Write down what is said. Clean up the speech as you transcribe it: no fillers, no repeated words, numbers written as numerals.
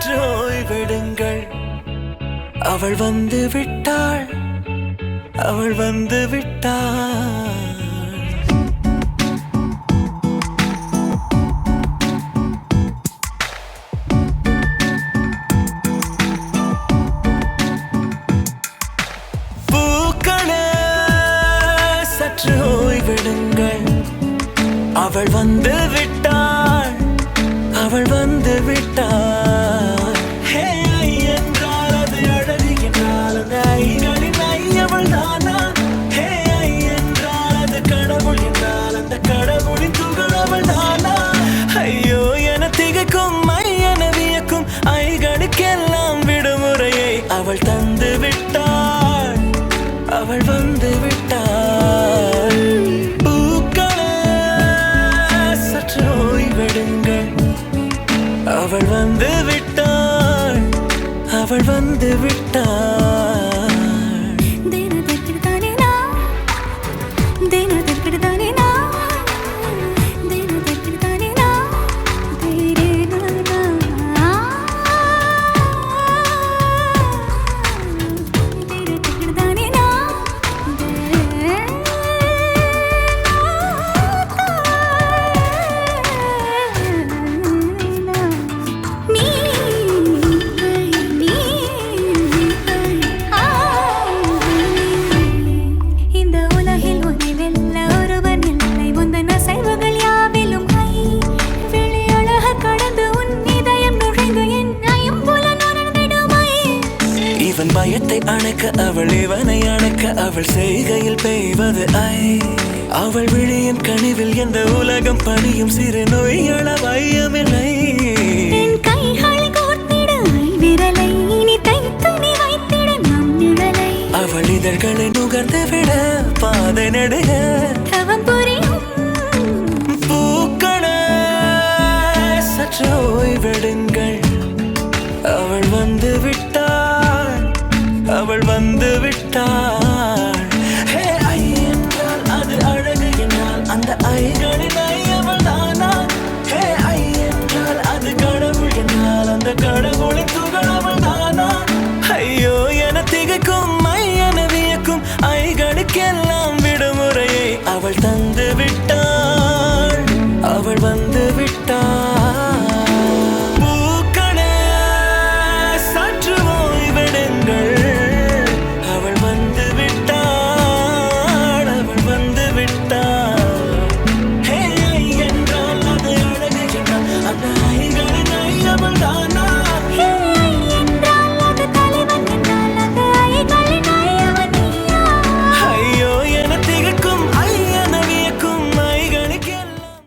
சற்று ஓய்வெடுங்கள். அவள் வந்து விட்டாள், அவள் வந்து விட்டாள். பூக்களே சற்று ஓய்வெடுங்கள். அவள் வந்து விட்டாள், அவள் வந்து விட்டாள். ஹே ஐ என்றால் அது அழகு என்றால் அந்த ஐகளின் ஐ அவள் தானா? ஹே ஐ என்றால் அது கடவுள் என்றால் அந்த கடவுளின் துகள் அவள் தானா? ஐயோ என திகைக்கும் ஐ என வியக்கும் ஐகளுக்கெல்லாம் விடுமுறையை அவள் தந்து விட்டாள், அவள் வந்து விட்டாள். பூக்களே சற்று ஓய்வெடுங்கள். அவள் வந்து விட்டாள், அவள் வந்து விட்டாள். இவன் பயத்தை அணைக்க அவள் இவனை அணைக்க அவள் செய்கையில் பெய்வது ஐ. அவள் விழியின் கனிவில் எந்த உலகம் பணியும் சிறு நோய்கள வையமில்லை. அவள் இதழ்களை நுகர்ந்து விட பாதை நடுக